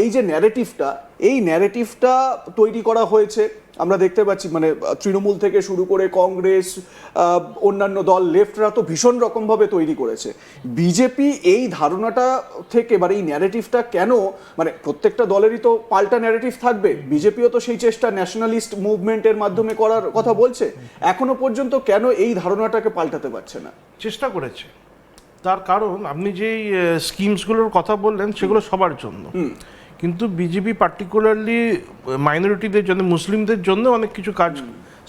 এই যে ন্যারেটিভটা তৈরি করা হয়েছে আমরা দেখতে পাচ্ছি, মানে তৃণমূল থেকে শুরু করে কংগ্রেস, অন্যান্য দল, লেফটরা তো ভীষণ রকমভাবে তৈরি করেছে। বিজেপি এই ধারণাটা থেকে, মানে এই ন্যারেটিভটা কেন, মানে প্রত্যেকটা দলেরই তো পাল্টা ন্যারেটিভ থাকবে, বিজেপিও তো সেই চেষ্টা ন্যাশনালিস্ট মুভমেন্টের মাধ্যমে করার কথা বলছে, এখনো পর্যন্ত কেন এই ধারণাটাকে পাল্টাতে পারছে না? চেষ্টা করেছে, তার কারণ আপনি যেই স্কিমসগুলোর কথা বললেন সেগুলো সবার জন্য, কিন্তু বিজেপি পার্টিকুলারলি মাইনরিটিদের জন্য, মুসলিমদের জন্য অনেক কিছু কাজ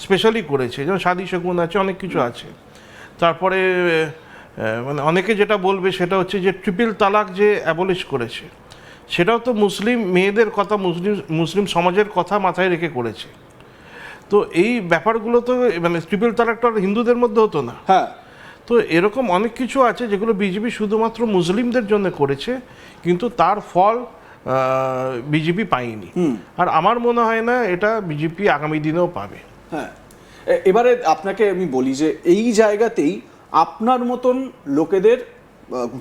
স্পেশালি করেছে, যেমন শাদি শগুন আছে, অনেক কিছু আছে। তারপরে মানে অনেকে যেটা বলবে সেটা হচ্ছে যে ট্রিপল তালাক যে অ্যাবলিশ করেছে, সেটাও তো মুসলিম মেয়েদের কথা, মুসলিম সমাজের কথা মাথায় রেখে করেছে। তো এই ব্যাপারগুলো তো, মানে ট্রিপল তালাকটা হিন্দুদের মধ্যে হতো না। হ্যাঁ, তো এরকম অনেক কিছু আছে যেগুলো বিজেপি শুধুমাত্র মুসলিমদের জন্য করেছে, কিন্তু তার ফল বিজেপি পায়নি। আর আমার মনে হয় না এটা বিজেপি আগামী দিনেও পাবে। হ্যাঁ, এবারে আপনাকে আমি বলি যে এই জায়গাতেই আপনার মতন লোকেদের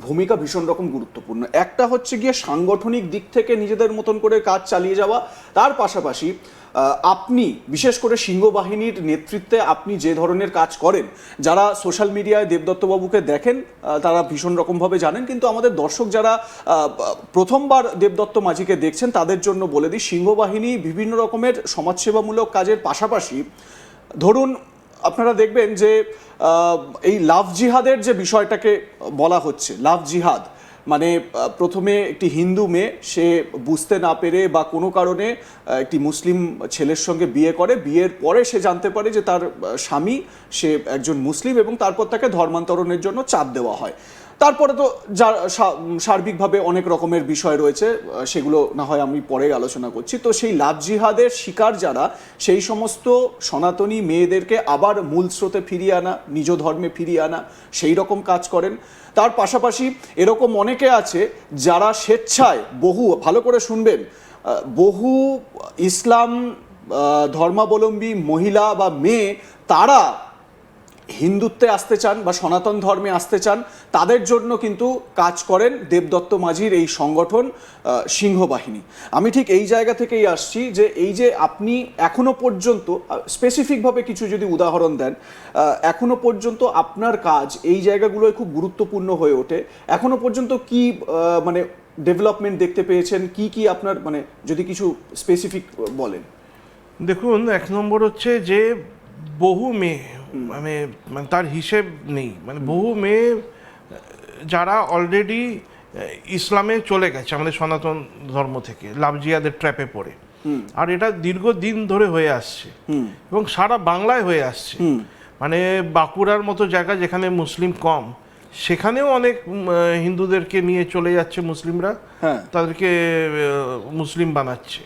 ভূমিকা ভীষণ রকম গুরুত্বপূর্ণ। একটা হচ্ছে গিয়ে সাংগঠনিক দিক থেকে নিজেদের মতন করে কাজ চালিয়ে যাওয়া, তার পাশাপাশি আপনি বিশেষ করে সিংহ বাহিনীর নেতৃত্বে আপনি যে ধরনের কাজ করেন, যারা সোশ্যাল মিডিয়ায় দেবদত্তবাবুকে দেখেন তারা ভীষণ রকমভাবে জানেন, কিন্তু আমাদের দর্শক যারা প্রথমবার দেবদত্ত মাঝিকে দেখছেন তাদের জন্য বলে দিই, সিংহ বাহিনী বিভিন্ন রকমের সমাজসেবামূলক কাজের পাশাপাশি, ধরুন আপনারা দেখবেন যে এই লাভ জিহাদের যে বিষয়টাকে বলা হচ্ছে, লাভ জিহাদ মানে প্রথমে একটি হিন্দু মেয়ে, সে বুঝতে না পেরে বা কোনো কারণে একটি মুসলিম ছেলের সঙ্গে বিয়ে করে, বিয়ের পরে সে জানতে পারে যে তার স্বামী সে একজন মুসলিম, এবং তারপর তাকে ধর্মান্তরণের জন্য চাপ দেওয়া হয়। তারপরে তো যা সার্বিকভাবে অনেক রকমের বিষয় রয়েছে, সেগুলো না হয় আমি পরে আলোচনা করছি। তো সেই লাভ জিহাদের শিকার যারা, সেই সমস্ত সনাতনী মেয়েদেরকে আবার মূল স্রোতে ফিরিয়ে আনা, নিজ ধর্মে ফিরিয়ে আনা, সেই রকম কাজ করেন। তার পাশাপাশি এরকম অনেকে আছে যারা স্বেচ্ছায়, বহু, ভালো করে শুনবেন, বহু ইসলাম ধর্মাবলম্বী মহিলা বা মেয়ে, তারা হিন্দুত্বে আসতে চান বা সনাতন ধর্মে আসতে চান, তাদের জন্য কিন্তু কাজ করেন দেবদত্ত মাঝির এই সংগঠন সিংহ বাহিনী। আমি ঠিক এই জায়গা থেকেই আসছি যে এই যে আপনি এখনো পর্যন্ত স্পেসিফিকভাবে কিছু যদি উদাহরণ দেন, এখনো পর্যন্ত আপনার কাজ এই জায়গাগুলোয় খুব গুরুত্বপূর্ণ হয়ে ওঠে, এখনো পর্যন্ত কি মানে ডেভেলপমেন্ট দেখতে পেয়েছেন, কি কি আপনার, মানে যদি কিছু স্পেসিফিক বলেন। দেখুন, এক নম্বর হচ্ছে যে বহু মেয়ে, মানে তার হিসেব নেই, মানে বহু মেয়ে যারা অলরেডি ইসলামে চলে গেছে আমাদের সনাতন ধর্ম থেকে, লাভ জিহাদের ট্র্যাপে পড়ে, আর এটা দীর্ঘদিন ধরে হয়ে আসছে এবং সারা বাংলায় হয়ে আসছে। মানে বাঁকুড়ার মতো জায়গা যেখানে মুসলিম কম, সেখানেও অনেক হিন্দুদেরকে নিয়ে চলে যাচ্ছে মুসলিমরা, তাদেরকে মুসলিম বানাচ্ছে।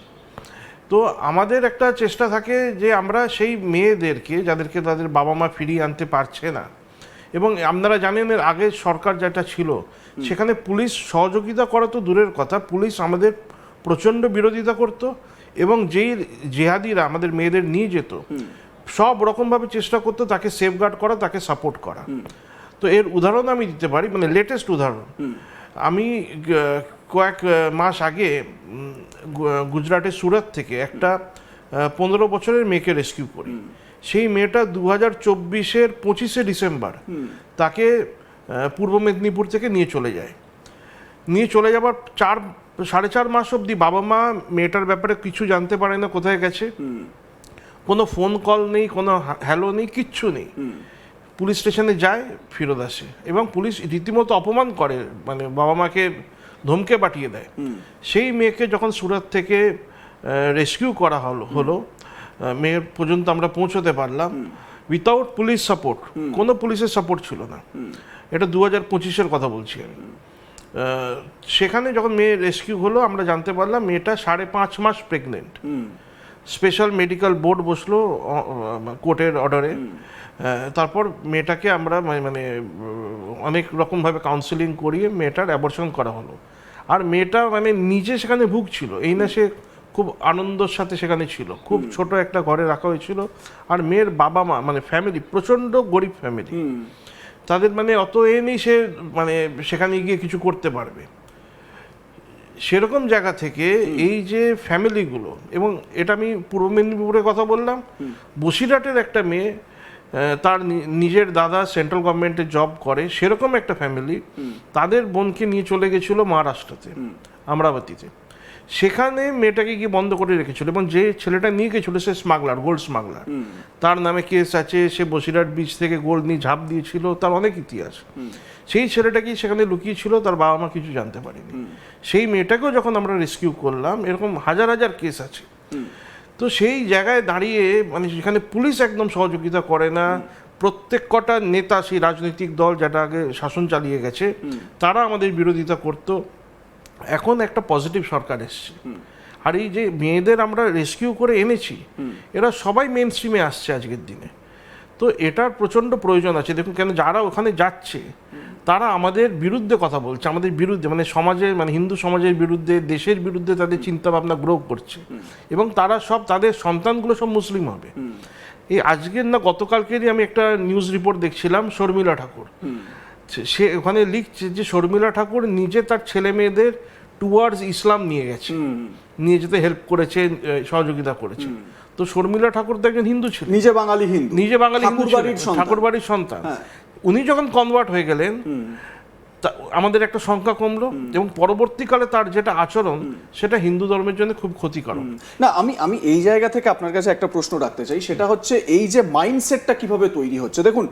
তো আমাদের একটা চেষ্টা থাকে যে আমরা সেই মেয়েদেরকে, যাদেরকে তাদের বাবা মা ফিরিয়ে আনতে পারছে না, এবং আপনারা জানেন এর আগে সরকার যেটা ছিল সেখানে পুলিশ সহযোগিতা করা তো দূরের কথা, পুলিশ আমাদের প্রচণ্ড বিরোধিতা করত, এবং যেই জেহাদিরা আমাদের মেয়েদের নিয়ে যেত সব রকমভাবে চেষ্টা করতো তাকে সেফগার্ড করা, তাকে সাপোর্ট করা। তো এর উদাহরণ আমি দিতে পারি, মানে লেটেস্ট উদাহরণ, আমি কয়েক মাস আগে গুজরাটের সুরাত থেকে একটা 15 বছরের মেয়েকে রেস্কিউ করি। সেই মেয়েটা 2024-এর 25শে ডিসেম্বর তাকে পূর্ব মেদিনীপুর থেকে নিয়ে চলে যায়। নিয়ে চলে যাবার 4.5 মাস অবধি বাবা মা মেয়েটার ব্যাপারে কিছু জানতে পারে না, কোথায় গেছে, কোনো ফোন কল নেই, কোনো হ্যালো নেই, কিচ্ছু নেই। পুলিশ স্টেশনে যায়, ফেরত আসে, এবং পুলিশ রীতিমতো অপমান করে, মানে বাবা মাকে ধমকে পাঠিয়ে দেয়। সেই মেয়েকে যখন সুরাত থেকে রেস্কিউ করা হলো মেয়ের পর্যন্ত আমরা পৌঁছতে পারলাম উইথাউট পুলিশ সাপোর্ট, কোনো পুলিশের সাপোর্ট ছিল না। এটা 2025-এর কথা বলছি আমি। সেখানে যখন মেয়ে রেস্কিউ হলো আমরা জানতে পারলাম মেয়েটা 5.5 মাস প্রেগনেন্ট। স্পেশাল মেডিকেল বোর্ড বসলো কোর্টের অর্ডারে। তারপর মেয়েটাকে আমরা মানে অনেক রকমভাবে কাউন্সেলিং করিয়ে মেয়েটার অ্যাবর্শন করা হলো। আর মেয়েটা মানে নিজে সেখানে ভুগছিল, এই না সে খুব আনন্দের সাথে সেখানে ছিল, খুব ছোট একটা ঘরে রাখা হয়েছিল। আর মেয়ের বাবা মা, মানে ফ্যামিলি প্রচণ্ড গরিব ফ্যামিলি, তাদের মানে অত নেই সে মানে সেখানে গিয়ে কিছু করতে পারবে। সেরকম জায়গা থেকে এই যে ফ্যামিলিগুলো, এবং এটা আমি পূর্ব মেদিনীপুরের কথা বললাম, বসিরহাটের একটা মেয়ে তার নিজের দাদা সেন্ট্রাল গভর্নমেন্টে জব করে, সেরকম একটা ফ্যামিলি তাদের বোনকে নিয়ে চলে গেছিল মহারাষ্ট্রতে, আমরাবতীতে। সেখানে মেয়েটাকে গিয়ে বন্ধ করে রেখেছিল, এবং যে ছেলেটা নিয়ে গেছিল সে স্মাগলার, গোল্ড স্মাগলার, তার নামে কেস আছে, সে বসিরহাট বিচ থেকে গোল্ড নিয়ে ঝাঁপ দিয়েছিল, তার অনেক ইতিহাস। সেই ছেলেটাকেই সেখানে লুকিয়েছিল, তার বাবা মা কিছু জানতে পারেনি। সেই মেয়েটাকেও যখন আমরা রেস্কিউ করলাম, এরকম হাজার হাজার কেস আছে। তো সেই জায়গায় দাঁড়িয়ে মানে যেখানে পুলিশ একদম সহযোগিতা করে না, প্রত্যেক কটা নেতা, সেই রাজনৈতিক দল যেটা আগে শাসন চালিয়ে গেছে, তারা আমাদের বিরোধিতা করতো। এখন একটা পজিটিভ সরকার এসছে, আর এই যে মেয়েদের আমরা রেস্কিউ করে এনেছি, এরা সবাই মেন স্ট্রিমে আসছে আজকের দিনে। তো এটার প্রচণ্ড প্রয়োজন আছে। দেখুন, কেন যারা ওখানে যাচ্ছে তারা আমাদের বিরুদ্ধে কথা বলছে, আমাদের বিরুদ্ধে, মানে সমাজের, মানে হিন্দু সমাজের বিরুদ্ধে, দেশের বিরুদ্ধে তাদের চিন্তা ভাবনা গ্রো করছে, এবং তারা সব, তাদের সন্তানগুলো সব মুসলিম হবে। এই আজকের না গতকালকেরই আমি একটা নিউজ রিপোর্ট দেখছিলাম, শর্মিলা ঠাকুর, সে ওখানে লিখছে যে শর্মিলা ঠাকুর নিজে তার ছেলে মেয়েদের টুয়ার্ডস ইসলাম নিয়ে গেছে, নিয়ে যেতে হেল্প করেছে, সহযোগিতা করেছে। তো শর্মিলা ঠাকুর তো একজন হিন্দু ছিল, নিজে বাঙালি হিন্দু, নিজে বাঙালি হিন্দু, ঠাকুর বাড়ির সন্তান। উনি যখন কনভার্ট হয়ে গেলেন, আমাদের একটা সংখ্যা কমলো, এবং পরবর্তীকালে তার যেটা আচরণ, সেটা হিন্দু ধর্মের জন্য খুব ক্ষতিকারক। না, আমি এই জায়গা থেকে আপনার কাছে একটা প্রশ্ন রাখতে চাই, সেটা হচ্ছে এই যে মাইন্ডসেটটা কিভাবে তৈরি হচ্ছে। দেখুন,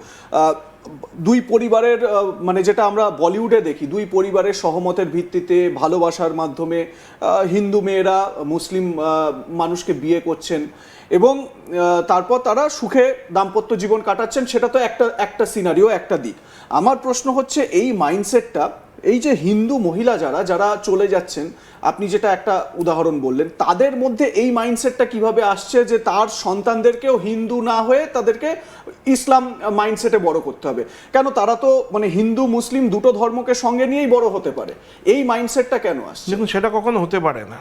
দুই পরিবারের, মানে যেটা আমরা বলিউডে দেখি, দুই পরিবারের সহমতের ভিত্তিতে, ভালোবাসার মাধ্যমে হিন্দু মেয়েরা মুসলিম মানুষকে বিয়ে করছেন, এবং তারপর তারা সুখে দাম্পত্য জীবন কাটাচ্ছেন। সেটা তো একটা সিনারিও, একটা দিক। আমার প্রশ্ন হচ্ছে এই মাইন্ডসেটটা, এই যে হিন্দু মহিলা যারা চলে যাচ্ছেন, আপনি যেটা একটা উদাহরণ বললেন, তাদের মধ্যে এই মাইন্ডসেটটা কিভাবে আসছে যে তার সন্তানদেরকেও হিন্দু না হয়ে তাদেরকে ইসলাম মাইন্ডসেটে বড় করতে হবে? কেন, তারা তো মানে হিন্দু মুসলিম দুটো ধর্মকে সঙ্গে নিয়েই বড় হতে পারে। এই মাইন্ডসেটটা কেন আসছে? দেখুন, সেটা কখনো হতে পারে না।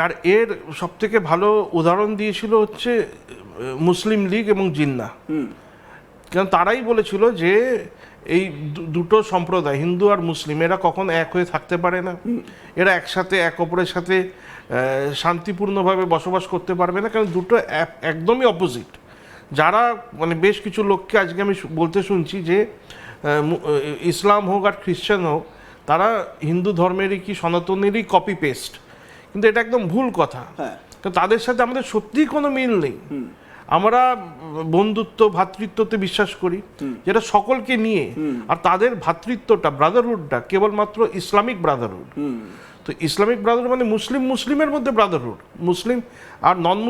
আর এর সব থেকে ভালো উদাহরণ দিয়েছিল হচ্ছে মুসলিম লীগ এবং জিন্নাহ। কারণ তারাই বলেছিল যে এই দুটো সম্প্রদায়, হিন্দু আর মুসলিম, এরা কখনো এক হয়ে থাকতে পারে না, এরা একসাথে এক অপরের সাথে শান্তিপূর্ণভাবে বসবাস করতে পারবে না, কারণ দুটো একদমই অপোজিট। যারা মানে বেশ কিছু লোককে আজকে আমি বলতে শুনছি যে ইসলাম হোক আর খ্রিশ্চান হোক, তারা হিন্দু ধর্মেরই কি সনাতনেরই কপি পেস্ট, কিন্তু এটা একদম ভুল কথা। কারণ তাদের সাথে আমাদের সত্যিই কোনো মিল নেই। আমরা বন্ধুত্ব, ভ্রাতৃত্বতে বিশ্বাস করি, যেটা সকলকে নিয়ে, আর তাদের ভ্রাতৃত্বটা, ব্রাদারহুডটা কেবলমাত্র ইসলামিক ব্রাদারহুড। তো ইসলামিক ব্রাদারহুড মানে মুসলিমের মধ্যে ব্রাদারহুড, মুসলিম আর নন